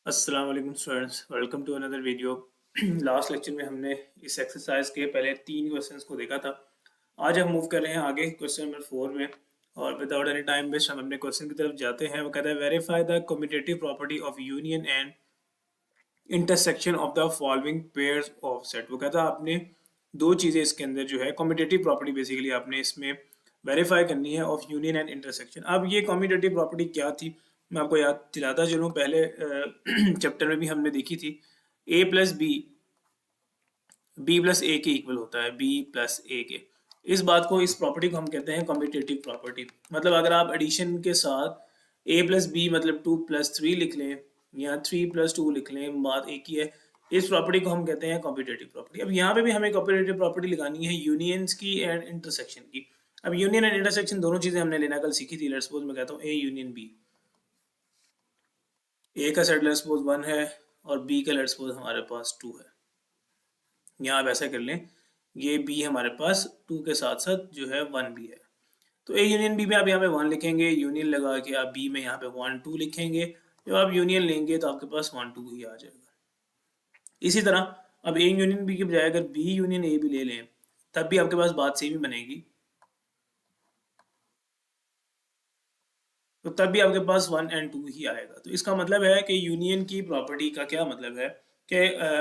अस्सलाम वालेकुम students, welcome to another video. Last lecture में हमने इस एक्सरसाइज के पहले 3 क्वेश्चंस को देखा था। आज हम मूव कर रहे हैं आगे क्वेश्चन नंबर 4 में, और विदाउट एनी टाइम वेस्ट हम अपने क्वेश्चन की तरफ जाते हैं। वो कहता है verify the commutative property of union and intersection of the following pairs of set. वो कहता है आपने दो चीज़ें इसके अंदर जो है कम्यूटेटिव प्रॉपर्टी बेसिकली आपने इसमें वेरीफाई करनी है ऑफ यूनियन एंड इंटरसेक्शन। अब ये कम्यूटेटिव प्रॉपर्टी क्या थी, मैं आपको याद दिलाता चलूँ। पहले चैप्टर में भी हमने देखी थी a प्लस बी प्लस ए के इक्वल होता है बी प्लस ए के। इस बात को, इस प्रॉपर्टी को हम कहते हैं कम्यूटेटिव प्रॉपर्टी। मतलब अगर आप एडिशन के साथ a प्लस बी मतलब 2 प्लस 3 लिख लें या 3 प्लस 2 लिख लें, बात एक ही है। इस प्रॉपर्टी को हम कहते हैं कम्यूटेटिव प्रॉपर्टी। अब यहाँ पे भी हमें कम्यूटेटिव प्रॉपर्टी लगानी है यूनियंस की एंड इंटरसेक्शन की। अब यूनियन एंड इंटरसेक्शन दोनों चीजें हमने लेना कल सीखी थी। लेट्स सपोज मैं कहता हूँ ए यूनियन बी, ए का सेट लेट्स सपोज 1 है और बी का लेट्स सपोज हमारे पास 2 है। यहाँ आप ऐसा कर लें, ये बी हमारे पास 2 के साथ साथ जो है 1 भी है। तो ए यूनियन बी में आप यहाँ पे 1 लिखेंगे, यूनियन लगा के आप बी में यहाँ पे 1 2 लिखेंगे। जब आप यूनियन लेंगे तो आपके पास 1 2 ही आ जाएगा। इसी तरह अब ए यूनियन बी के बजाय अगर बी यूनियन ए भी ले लें तब भी आपके पास बात सेम ही बनेगी। तो तब भी आपके पास 1 एंड 2 ही आएगा। तो इसका मतलब है कि यूनियन की प्रॉपर्टी का क्या मतलब है कि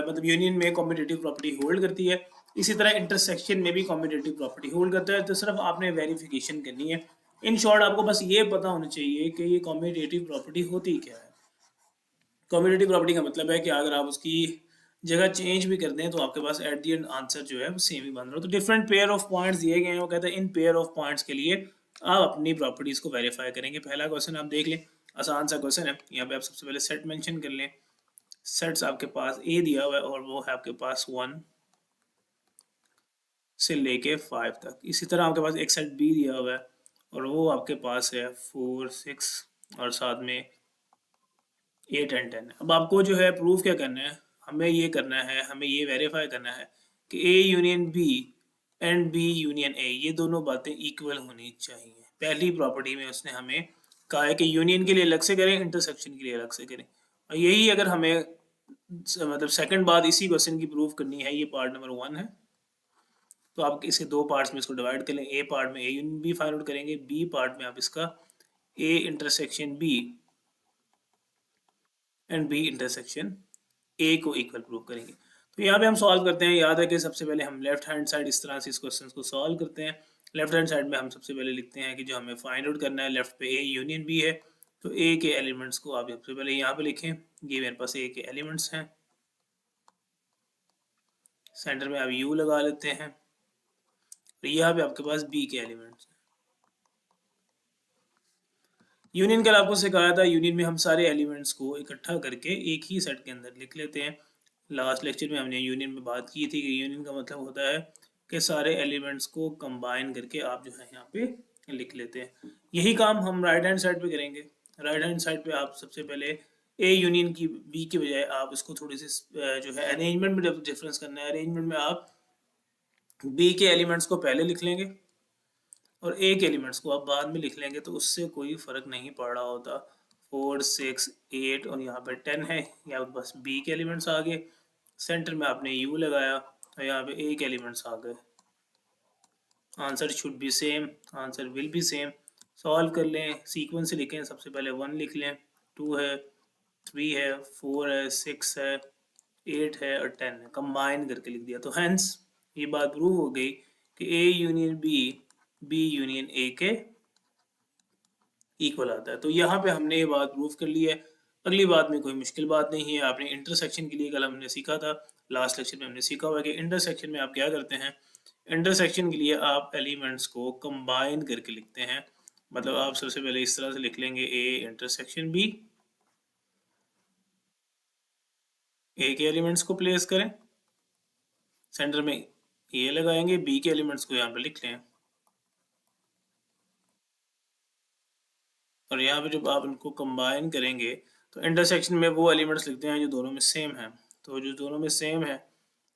मतलब यूनियन में कॉम्पिटिटिव प्रॉपर्टी होल्ड करती है। इसी तरह इंटरसेक्शन में भी कॉम्पिटिटिव प्रॉपर्टी होल्ड करता है। तो सिर्फ आपने वेरिफिकेशन करनी है। इन शॉर्ट आपको बस ये पता होना चाहिए कि ये कॉम्पिटिटिव प्रॉपर्टी होती क्या है। कॉम्पिटिटिव प्रॉपर्टी का मतलब है कि अगर आप उसकी जगह चेंज भी कर दें तो आपके पास एट दी एंड आंसर जो है वो सेम ही बन रहा है। तो डिफरेंट पेयर ऑफ पॉइंट्स दिए गए हैं। वो कहते हैं इन पेयर ऑफ पॉइंट्स के लिए आप अपनी प्रॉपर्टीज को वेरीफाई करेंगे। पहला क्वेश्चन आप देख लें, आसान सा क्वेश्चन है। यहाँ पे आप सबसे पहले सेट मेंशन कर लें। सेट्स आपके पास ए दिया हुआ है और वो है आपके पास 1 से लेके 5 तक। इसी तरह आपके पास एक सेट बी दिया हुआ है और वो आपके पास है 4 6 और साथ में 8 एंड 10। अब आपको जो है प्रूफ क्या करना है, हमें ये करना है, हमें ये वेरीफाई करना है कि A union B and B union A ये दोनों बातें इक्वल होनी चाहिए। पहली प्रॉपर्टी में उसने हमें कहा है कि यूनियन के लिए अलग से करें, इंटरसेक्शन के लिए अलग से करें। और यही अगर हमें मतलब सेकंड बात इसी क्वेश्चन की प्रूफ करनी है, ये पार्ट नंबर 1 है। तो आप इसके दो पार्ट्स में इसको डिवाइड कर लें। ए पार्ट में A union B find out करेंगे, बी पार्ट में आप इसका A intersection B and B intersection A को इक्वल प्रूव करेंगे। तो यहाँ पे हम सॉल्व करते हैं। याद है कि सबसे पहले हम लेफ्ट हैंड साइड इस तरह से इस क्वेश्चन को सॉल्व करते हैं। लेफ्ट हैंड साइड में हम सबसे पहले लिखते हैं कि जो हमें फाइंड आउट करना है, लेफ्ट पे ए यूनियन बी है, तो ए के एलिमेंट्स को आप सबसे पहले यहाँ पे लिखें। ये मेरे पास ए के एलिमेंट्स हैं। सेंटर में आप यू लगा लेते हैं और यहाँ पे आपके पास बी के एलिमेंट्स हैं। यूनियन कल आपको सिखाया था, यूनियन में हम सारे एलिमेंट्स को इकट्ठा करके एक ही सेट के अंदर लिख लेते हैं। लास्ट लेक्चर में हमने यूनियन में बात की थी कि यूनियन का मतलब होता है कि सारे एलिमेंट्स को कंबाइन करके आप जो है यहाँ पे लिख लेते हैं। यही काम हम राइट हैंड साइड पे करेंगे। राइट हैंड साइड पे आप सबसे पहले ए यूनियन की बी के बजाय आप इसको थोड़ी सी जो है अरेंजमेंट में डिफरेंस करना है। अरेंजमेंट में आप बी के एलिमेंट्स को पहले लिख लेंगे और ए के एलिमेंट्स को आप बाद में लिख लेंगे, तो उससे कोई फर्क नहीं पड़ रहा होता। 4 6 8 और यहाँ पे 10 है, यहाँ पे बस बी के एलिमेंट्स आ गए। सेंटर में आपने यू लगाया और यहाँ पे ए के एलिमेंट्स आ गए। Answer should be same, answer will be same. Solve कर लें, सीक्वेंस से लिखें। सबसे पहले 1 लिख लें, 2 है, 3 है, 4 है, 6 है, 8 है और 10 है। कंबाइन करके लिख दिया। तो हेंस ये बात प्रूव हो गई कि A union B union A के इक्वल आता है। तो यहाँ पे हमने ये बात प्रूव कर ली है। अगली बात में कोई मुश्किल बात नहीं है। आपने इंटरसेक्शन के लिए कल हमने सीखा था, लास्ट लेक्चर में हमने सीखा हुआ है कि इंटरसेक्शन में आप क्या करते हैं। इंटरसेक्शन के लिए आप एलिमेंट्स को कंबाइन करके लिखते हैं। मतलब आप सबसे पहले इस तरह से लिख लेंगे ए इंटरसेक्शन बी, ए के एलिमेंट्स को प्लेस करें, सेंटर में ए लगाएंगे, बी के एलिमेंट्स को यहाँ पे लिख लें और यहाँ पे जब आप इनको कंबाइन करेंगे तो इंटरसेक्शन में वो एलिमेंट्स लिखते हैं जो दोनों में सेम है। तो जो दोनों में सेम है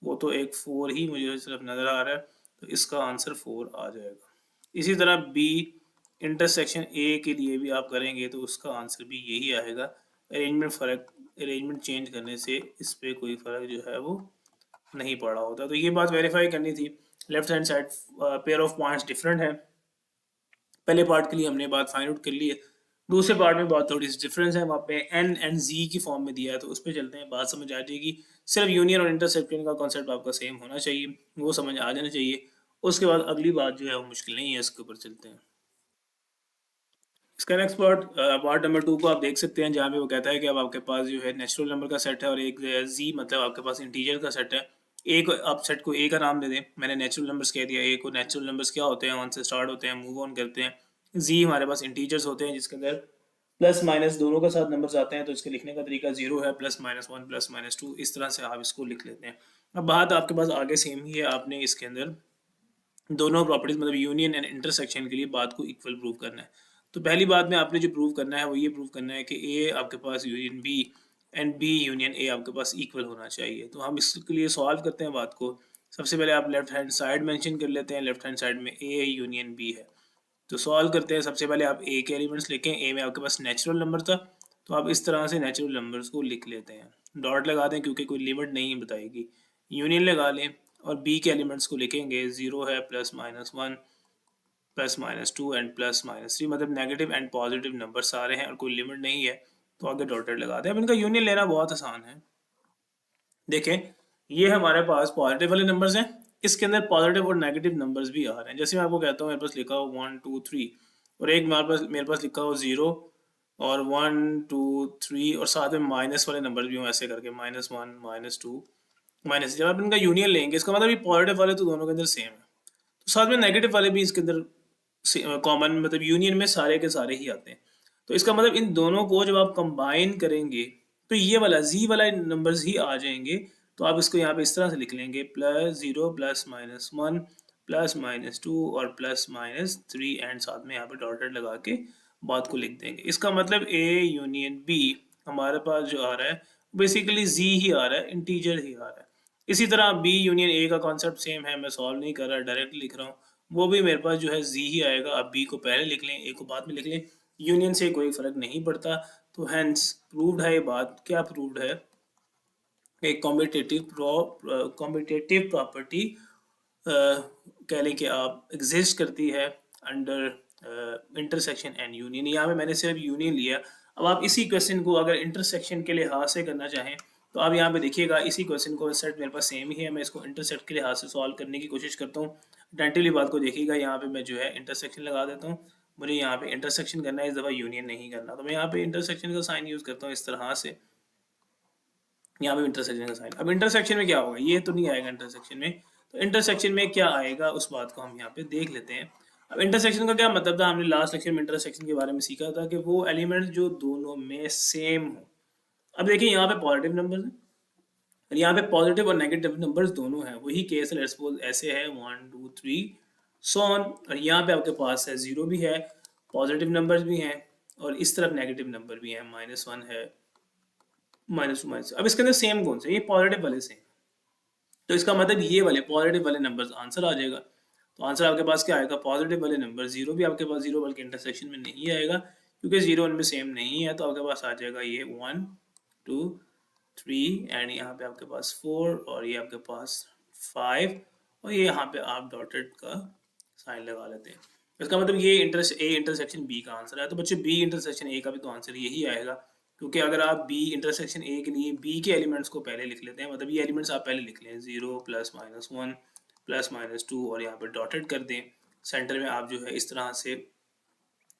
वो तो एक 4 ही मुझे सिर्फ नज़र आ रहा है, तो इसका आंसर 4 आ जाएगा। इसी तरह बी इंटरसेक्शन ए के लिए भी आप करेंगे तो उसका आंसर भी यही आएगा। अरेंजमेंट फ़र्क अरेंजमेंट चेंज करने से इस पे कोई फ़र्क जो है वो नहीं पड़ा होता। तो ये बात वेरीफाई करनी थी। Left hand side pair of points different है। पहले पार्ट के लिए हमने बात फाइंड आउट कर ली है। दूसरे पार्ट में बात थोड़ी सी डिफरेंस है, वहाँ पे एन एंड जी की फॉर्म में दिया है, तो उस पर चलते हैं, बात समझ आ जाएगी। सिर्फ यूनियन और इंटरसेक्शन का कॉन्सेप्ट आपका सेम होना चाहिए, वो समझ आ जाना चाहिए। उसके बाद अगली बात जो है वो मुश्किल नहीं है, इसके ऊपर चलते हैं। इसका नेक्स्ट पार्ट पार्ट नंबर 2 को आप देख सकते हैं, जहाँ पे वो कहता है कि अब आपके पास जो है नेचुरल नंबर का सेट है और एक जी मतलब आपके पास इंटीजर का सेट है। एक आप सेट को ए का नाम दे दें, मैंने नेचुरल नंबर्स कह दिया। ए को नेचुरल नंबर्स क्या होते हैं, 1 से स्टार्ट होते हैं, मूव ऑन करते हैं। जी हमारे पास इंटीजर्स होते हैं जिसके अंदर प्लस माइनस दोनों के साथ नंबर्स आते हैं, तो इसके लिखने का तरीका 0 है, +-1 +-2, इस तरह से आप इसको लिख लेते हैं। अब बात आपके पास आगे सेम ही है, आपने इसके अंदर दोनों प्रॉपर्टीज मतलब यूनियन एंड इंटरसेक्शन के लिए बात को इक्वल प्रूव करना है। तो पहली बात में आपने जो प्रूव करना है वो ये प्रूव करना है कि ए आपके पास union B and B union a आपके पास इक्वल होना चाहिए। तो हम इसके लिए सॉल्व करते हैं बात को। सबसे पहले आप लेफ्ट हैंड साइड मेंशन कर लेते हैं, लेफ्ट हैंड साइड में ए यूनियन बी है। तो सॉल्व करते हैं, सबसे पहले आप ए के एलिमेंट्स लिखें। ए में आपके पास नेचुरल नंबर था, तो आप इस तरह से नेचुरल नंबर्स को लिख लेते हैं, डॉट लगा दें क्योंकि कोई लिमिट नहीं बताएगी। यूनियन लगा लें और बी के एलिमेंट्स को लिखेंगे, 0 है, +-1 +-2 एंड +-3, मतलब नेगेटिव एंड पॉजिटिव नंबर सारे हैं और कोई लिमिट नहीं है, तो आगे डॉटेड लगा दें। अब इनका यूनियन लेना बहुत आसान है। देखें, ये हमारे पास पॉजिटिव वाले नंबर्स हैं, इसके अंदर पॉजिटिव और नेगेटिव नंबर्स भी आ रहे हैं। जैसे मैं आपको कहता हूँ मेरे पास लिखा हो 1 2 3 और एक मेरे पास लिखा हो 0 और 1 2 3 और साथ में माइनस वाले नंबर भी हों, ऐसे करके -1 -2 माइनस। जब आप इनका यूनियन लेंगे इसका मतलब ये पॉजिटिव वाले तो दोनों के अंदर सेम है, तो साथ में नेगेटिव वाले भी इसके अंदर कॉमन मतलब यूनियन में सारे के सारे ही आते हैं। तो इसका मतलब इन दोनों को जब आप कंबाइन करेंगे तो ये वाला जी वाला नंबर्स ही आ जाएंगे। तो आप इसको यहाँ पे इस तरह से लिख लेंगे, +0 +-1 +-2 और +-3 एंड साथ में यहाँ पे डॉटेड लगा के बात को लिख देंगे। इसका मतलब ए यूनियन बी हमारे पास जो आ रहा है बेसिकली जी ही आ रहा है, इंटीजर ही आ रहा है। इसी तरह बी यूनियन ए का कॉन्सेप्ट सेम है, मैं सॉल्व नहीं कर रहा, डायरेक्ट लिख रहा हूँ। वो भी मेरे पास जो है जी ही आएगा। अब बी को पहले लिख लें, ए को बाद में लिख लें, यूनियन से कोई फर्क नहीं पड़ता। तो हैंस प्रूव्ड है ये बात। क्या प्रूव्ड है? एक कॉम्पिटेटिव प्रॉपर्टी कह लें कि आप एग्जिस्ट करती है अंडर इंटरसेक्शन एंड यूनियन। यहाँ पे मैंने सिर्फ यूनियन लिया। अब आप इसी क्वेश्चन को अगर इंटरसेक्शन के लिहाज से करना चाहें तो आप यहाँ पे देखिएगा, इसी क्वेश्चन को सेट मेरे पास सेम ही है, मैं इसको इंटरसेक्ट के लिहाज से सॉल्व करने की कोशिश करता हूँ। अटेंटिवली बात को देखिएगा, यहाँ पे मैं जो है इंटरसेक्शन लगा देता हूँ। मुझे यहाँ पे इंटरसेक्शन करना है, इस दफ़ा यूनियन नहीं करना, तो मैं यहाँ पे इंटरसेक्शन का साइन यूज़ करता हूँ इस तरह से। यहाँ पे इंटरसेक्शन का साइन। अब इंटरसेक्शन में क्या होगा, ये तो नहीं आएगा इंटरसेक्शन में, तो इंटरसेक्शन में क्या आएगा उस बात को हम यहाँ पे देख लेते हैं। अब इंटरसेक्शन का क्या मतलब था, हमने लास्ट लेक्चर में इंटरसेक्शन के बारे में सीखा था कि वो एलिमेंट जो दोनों में सेम हो। अब देखिए यहाँ पे पॉजिटिव नंबर है और यहाँ पे पॉजिटिव और नेगेटिव नंबर्स दोनों हैं। वही केस है, लेट्स सपोज ऐसे है 1 2 3 सो ऑन, और यहाँ पे आपके पास है 0 भी है, पॉजिटिव नंबर्स भी हैं और इस तरफ नेगेटिव नंबर भी है, -1 है, -2 अब इसके अंदर सेम कौन से, ये पॉजिटिव वाले सेम, तो इसका मतलब ये वाले पॉजिटिव वाले नंबर्स आंसर आ जाएगा। तो आंसर आपके पास क्या आएगा, पॉजिटिव वाले नंबर। 0 भी आपके पास 0 बल्कि इंटरसेक्शन में नहीं आएगा क्योंकि 0 उनमें सेम नहीं है, तो आपके पास आ जाएगा ये 1 2 3 एंड यहाँ पे आपके पास 4 और ये आपके पास 5 और ये यहाँ पे आप डॉटेड का साइन लगा लेते हैं। इसका मतलब ये इंटरसेक्शन बी का आंसर है। तो बच्चे बी इंटरसेक्शन ए का भी तो आंसर यही आएगा, क्योंकि अगर आप बी इंटरसेक्शन ए के लिए बी के एलिमेंट्स को पहले लिख लेते हैं, मतलब ये एलिमेंट्स आप पहले लिख लें, 0 +-1 +-2 और यहाँ पर डॉटेड कर दें। सेंटर में आप जो है इस तरह से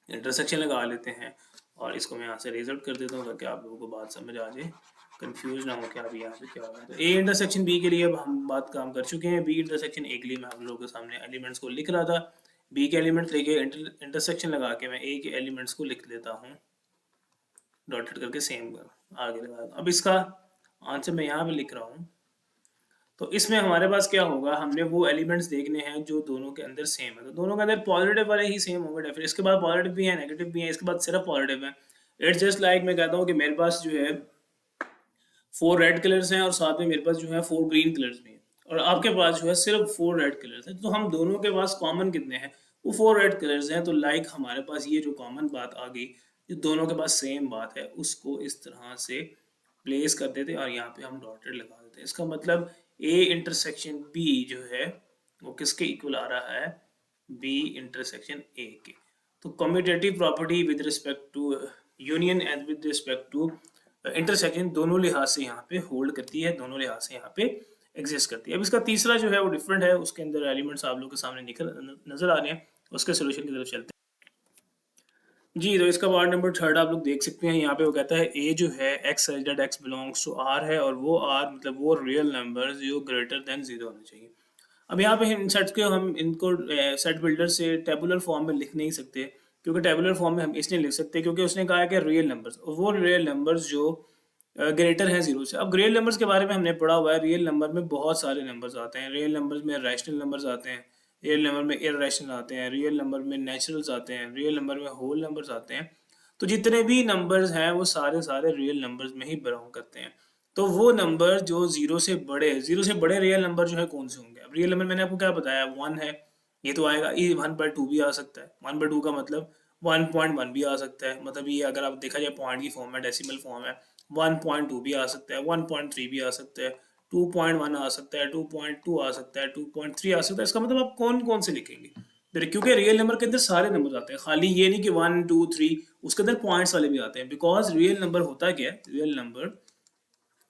इंटरसेक्शन लगा लेते हैं और इसको मैं यहाँ से रेज आउट कर देता हूँ ताकि आप लोगों को बात समझ आ जाए, कंफ्यूज ना हो कि अभी यहाँ पे क्या हो रहा है। तो ए इंटरसेक्शन बी के लिए अब हम बात काम कर चुके हैं। बी इंटरसेक्शन ए के लिए मैं आप लोगों के सामने एलिमेंट्स को लिख रहा था। बी के एलिमेंट्स लेके इंटरसेक्शन लगा के मैं ए के एलिमेंट्स को लिख लेता हूँ, डॉटेड करके सेम आगे लगा। अब इसका आंसर मैं यहाँ पे लिख रहा हूँ। तो इसमें हमारे पास क्या होगा, हमने वो एलिमेंट्स देखने हैं जो दोनों के अंदर सेम है, तो दोनों के अंदर पॉजिटिव वाले ही सेम होंगे डेफिनेटली। इसके बाद पॉजिटिव भी है, नेगेटिव भी है, इसके बाद सिर्फ पॉजिटिव है। इट्स जस्ट लाइक मैं कहता हूँ कि मेरे पास जो है 4 रेड कलर्स हैं और साथ में मेरे पास जो है 4 ग्रीन कलर्स भी हैं, और आपके पास जो है सिर्फ 4 रेड कलर्स हैं। तो हम दोनों के पास कॉमन कितने हैं, वो 4 रेड कलर्स हैं। तो लाइक हमारे पास ये जो कॉमन बात आ गई, ये दोनों के पास सेम बात है, उसको इस तरह से प्लेस कर देते हैं और यहाँ पे हम डॉटेड लगा देते हैं। इसका मतलब ए इंटरसेक्शन बी जो है वो किसके इक्वल आ रहा है, बी इंटरसेक्शन ए के। तो commutative property with respect to union and with respect to intersection दोनों लिहाज से यहाँ पे होल्ड करती है, दोनों लिहाज से यहाँ पे एग्जिस्ट करती है। अब इसका तीसरा जो है वो डिफरेंट है, उसके अंदर एलिमेंट्स आप लोग के सामने निकल नजर आ रहे हैं, उसके सोल्यूशन की तरफ चलते हैं। जी, तो इसका पार्ट नंबर थर्ड आप लोग देख सकते हैं, यहाँ पे वो कहता है ए जो है x such that x belongs to R है, और वो आर मतलब वो रियल नंबर्स जो ग्रेटर देन जीरो होने चाहिए। अब यहाँ पे इन सेट्स को हम इनको सेट बिल्डर से टेबुलर फॉर्म में लिख नहीं सकते, क्योंकि टेबुलर फॉर्म में हम इसलिए लिख सकते हैं क्योंकि उसने कहा है कि रियल नंबर्स, वो रियल नंबर्स जो ग्रेटर हैं जीरो से। अब रियल नंबर्स के बारे में हमने पढ़ा हुआ है, रियल नंबर में बहुत सारे नंबर्स आते हैं, रियल नंबर्स में रैशनल नंबर्स आते हैं, रियल नंबर में इररेशनल आते हैं, रियल नंबर में नेचुरल्स आते हैं, रियल नंबर में होल नंबर्स आते हैं। तो जितने भी नंबर्स हैं वो सारे सारे रियल नंबर्स में ही बिलोंग करते हैं। तो वो नंबर जो जीरो से बड़े रियल नंबर जो है कौन से होंगे। अब रियल नंबर मैंने आपको क्या बताया, वन है, ये तो आएगा, ये 1/2 भी आ सकता है, 1/2 का मतलब 1.1 भी आ सकता है, मतलब ये अगर आप देखा जाए पॉइंट की फॉर्म है, डेसिमल फॉर्म है, 1.2 भी आ सकता है, 1.3 भी आ सकता है, 2.1 आ सकता है, 2.2 आ सकता है, 2.3 आ सकता है। इसका मतलब आप कौन कौन से लिखेंगे, क्योंकि रियल नंबर के अंदर सारे नंबर आते हैं, खाली ये नहीं कि 1 2 3, उसके अंदर पॉइंट्स वाले भी आते हैं। बिकॉज रियल नंबर होता क्या है, रियल नंबर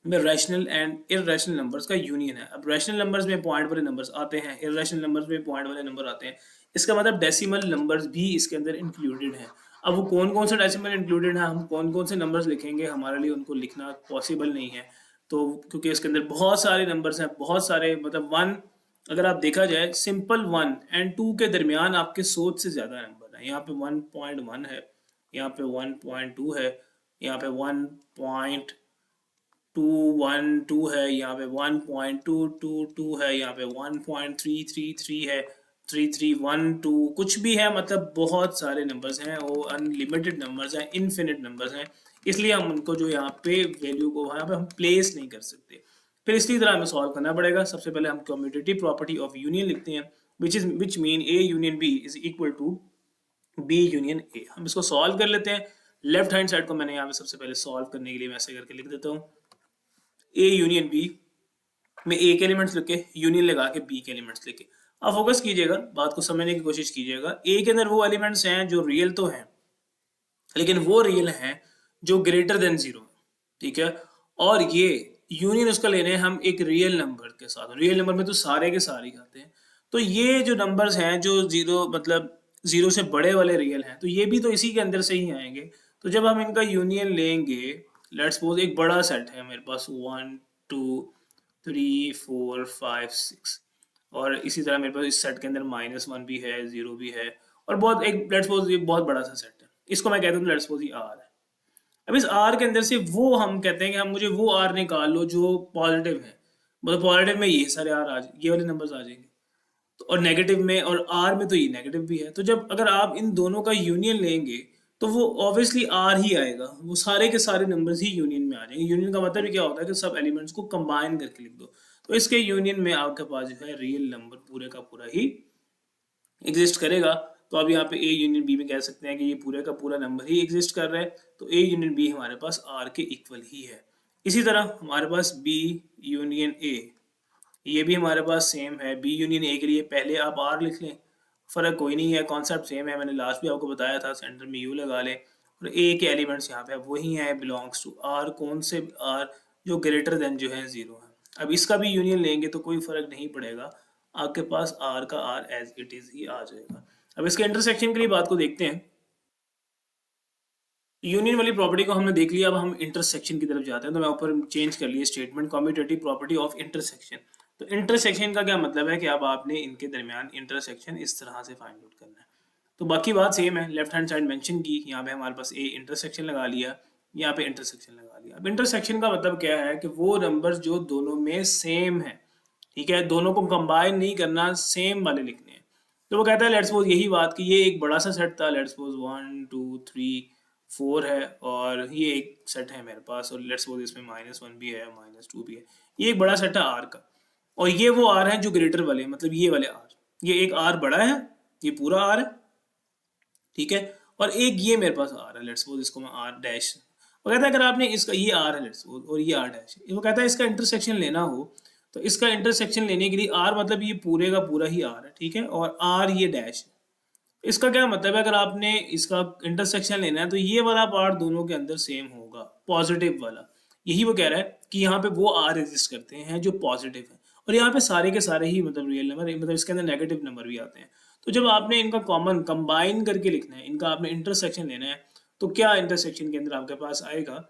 में रैशनल एंड इररेशनल नंबर्स का यूनियन है। अब रैशनल नंबर्स में पॉइंट वाले नंबर्स आते हैं, इररेशनल नंबर्स में पॉइंट वाले नंबर आते हैं। इसका मतलब डेसिमल नंबर्स भी इसके अंदर इंक्लूडेड हैं। अब वो कौन कौन से डेसिमल इंक्लूडेड है, हम कौन कौन से नंबर्स लिखेंगे, हमारे लिए उनको लिखना पॉसिबल नहीं है। तो क्योंकि इसके अंदर बहुत सारे नंबर्स हैं, बहुत सारे, मतलब वन, अगर आप देखा जाए सिंपल 1 और 2 के दरमियान आपके सोच से ज़्यादा नंबर है। यहाँ पे 1.1 है, यहाँ पे 1.2 है, यहाँ पे 1.212 है, यहाँ पे 1.222 है, यहाँ पे 1.333 है, 3312 कुछ भी है, मतलब बहुत सारे नंबर्स हैं, वो अनलिमिटेड नंबर्स हैं, इनफिनिट नंबर्स हैं। इसलिए हम उनको जो यहाँ पे वैल्यू को वहाँ पे हम प्लेस नहीं कर सकते। फिर इसी तरह हमें सॉल्व करना पड़ेगा। सबसे पहले हम कम्यूटेटिव प्रॉपर्टी ऑफ यूनियन लिखते हैं, which mean A union B is equal to B union A. हम इसको सॉल्व कर लेते हैं। लेफ्ट हैंड साइड को मैंने यहाँ पे सबसे पहले सॉल्व करने के लिए मैं ऐसे करके लिख देता हूँ, ए यूनियन बी में ए के एलिमेंट्स लिख के यूनियन लगा के बी के एलिमेंट्स लिखे। अब फोकस कीजिएगा, बात को समझने की कोशिश कीजिएगा। ए के अंदर वो एलिमेंट्स हैं जो रियल तो हैं, लेकिन वो रियल हैं जो ग्रेटर देन जीरो, ठीक है। और ये यूनियन उसका लेने हैं हम एक रियल नंबर के साथ। रियल नंबर में तो सारे के सारे ही आते हैं। तो ये जो नंबर्स हैं जो जीरो मतलब जीरो से बड़े वाले रियल हैं, तो ये भी तो इसी के अंदर से ही आएंगे। तो जब हम इनका यूनियन लेंगे, लेट्स सपोज एक बड़ा सेट है मेरे पास, 1 2 3 4 5 6, और इसी तरह मेरे पास इस सेट के अंदर -1 भी है, 0 भी है, और बहुत एक लेट्स सपोज ये बहुत बड़ा सा सेट है, इसको मैं कहता हूँ लेट्स सपोज ये आर है। अब इस आर के अंदर से वो हम कहते हैं कि हम मुझे वो आर निकाल लो जो पॉजिटिव है, मतलब पॉजिटिव में ये सारे आर आ ये वाले नंबर्स आ जाएंगे, तो और नेगेटिव में और आर में तो ये नेगेटिव भी है। तो जब अगर आप इन दोनों का यूनियन लेंगे तो वो ऑब्वियसली आर ही आएगा, वो सारे के सारे नंबर्स ही यूनियन में आ जाएंगे। यूनियन का मतलब क्या होता है कि सब एलिमेंट्स को कंबाइन करके लिख दो। तो इसके यूनियन में आपके पास जो है रियल नंबर पूरे का पूरा ही एग्जिस्ट करेगा। तो अब यहाँ पे ए यूनियन बी में कह सकते हैं कि ये पूरे का पूरा नंबर ही एग्जिस्ट कर रहा है, तो ए यूनियन बी हमारे पास आर के इक्वल ही है। इसी तरह हमारे पास बी यूनियन ए, ये भी हमारे पास सेम है। बी यूनियन ए के लिए पहले आप आर लिख लें, फ़र्क कोई नहीं है, कॉन्सेप्ट सेम है, मैंने लास्ट भी आपको बताया था, सेंटर में यू लगा लें, और ए के एलिमेंट्स यहाँ पे वही हैं, बिलोंग्स टू आर, कौन से आर, जो ग्रेटर देन जो है ज़ीरो है। अब इसका भी यूनियन लेंगे तो कोई फ़र्क नहीं पड़ेगा, आपके पास आर का आर एज इट इज़ ही आ जाएगा। अब इसके इंटरसेक्शन के लिए बात को देखते हैं। यूनियन वाली प्रॉपर्टी को हमने देख लिया, अब हम इंटरसेक्शन की तरफ जाते हैं। तो मैं ऊपर चेंज कर लिया statement, commutative property of intersection. तो इंटरसेक्शन का क्या मतलब है कि अब आपने इनके दरमियान इंटरसेक्शन इस तरह से फाइंड आउट करना है। तो बाकी बात सेम है, लेफ्ट हैंड साइड मेंशन की, यहाँ पे हमारे पास ए इंटरसेक्शन लगा लिया, यहाँ पे इंटरसेक्शन लगा लिया। अब इंटरसेक्शन का मतलब क्या है कि वो नंबर जो दोनों में सेम है, ठीक है, दोनों को कंबाइन नहीं करना, सेम वाले लिखने हैं। तो वो कहता है लेट्स सपोज यही बात कि ये एक बड़ा सा सेट था, लेट्स सपोज 1 2 3 4 है, और ये एक सेट है मेरे पास, और लेट्स सपोज इसमें -1 भी है, -2 भी है। ये एक बड़ा सेट है आर का, और ये वो आर है जो ग्रेटर वाले, मतलब ये वाले आर, ये एक आर बड़ा है, ये पूरा आर है, ठीक है, और एक ये मेरे पास आर है, लेट्स सपोज इसको मैं आर डैश वो कहता है अगर आपने इसका ये आर है और ये आर डैश, वो कहता है इसका इंटरसेक्शन लेना हो तो इसका इंटरसेक्शन लेने के लिए आर मतलब ये पूरे का पूरा ही आर है, ठीक है, और आर ये डैश है। इसका क्या मतलब है, अगर आपने इसका इंटरसेक्शन लेना है तो ये वाला पार्ट दोनों के अंदर सेम होगा, पॉजिटिव वाला। यही वो कह रहा है कि यहाँ पे वो आर एग्जिस्ट करते हैं जो पॉजिटिव है, और यहाँ पे सारे के सारे ही मतलब रियल नंबर, मतलब इसके अंदर नेगेटिव नंबर भी आते हैं। तो जब आपने इनका कॉमन कंबाइन करके लिखना है, इनका आपने इंटरसेक्शन लेना है, तो क्या इंटरसेक्शन के अंदर आपके पास आएगा,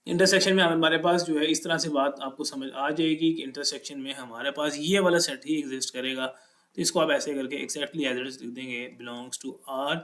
इंटरसेक्शन में हमारे पास जो है इस तरह से बात आपको समझ आ जाएगी कि इंटरसेक्शन में हमारे पास ये वाला सेट ही एग्जिस्ट करेगा। तो इसको आप ऐसे करके एक्जैक्टली एज इट इज लिख देंगे, belongs to R,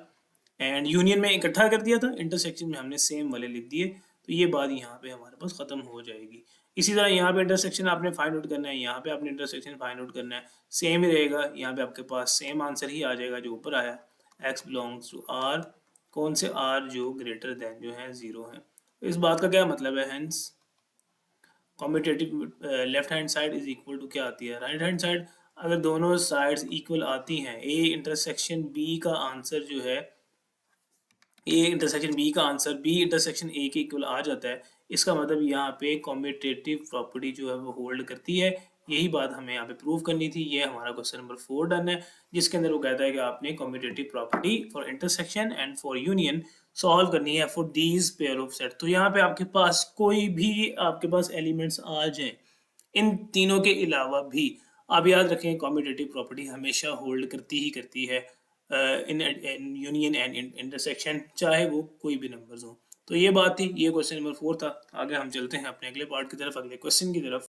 and union में इकट्ठा कर दिया था, इंटरसेक्शन में हमने सेम वाले लिख दिए, तो ये बात यहाँ पे हमारे पास खत्म हो जाएगी। इसी तरह यहाँ पे इंटरसेक्शन आपने फाइंड आउट करना है, यहाँ पे आपने इंटरसेक्शन फाइंड आउट करना है, सेम ही रहेगा, यहाँ पे आपके पास सेम आंसर ही आ जाएगा जो ऊपर आया, एक्स बिलोंग्स टू आर, कौन से आर, जो ग्रेटर देन जो है 0 है। इस बात का क्या मतलब है, hence commutative left hand side is equal to क्या आती है, राइट हैंड साइड। अगर दोनों साइड्स इक्वल आती हैं, ए इंटरसेक्शन बी का आंसर जो है, ए इंटरसेक्शन बी का आंसर बी इंटरसेक्शन ए के इक्वल आ जाता है, इसका मतलब यहाँ पे कॉम्पिटेटिव प्रॉपर्टी जो है वो होल्ड करती है। यही बात हमें यहाँ पे प्रूव करनी थी। ये हमारा क्वेश्चन नंबर 4 डन है, जिसके अंदर वो कहता है कि आपने competitive property for intersection and for union solve करनी है for these pair of set. तो यहाँ पे आपके पास कोई भी आपके पास एलिमेंट्स आ जाए इन तीनों के अलावा भी, आप याद रखें कॉम्पिटेटिव प्रॉपर्टी हमेशा होल्ड करती है इन यूनियन एंड इंटरसेक्शन, चाहे वो कोई भी नंबर्स हो। तो ये बात थी, ये क्वेश्चन नंबर 4 था। आगे हम चलते हैं अपने अगले पार्ट की तरफ, अगले क्वेश्चन की तरफ।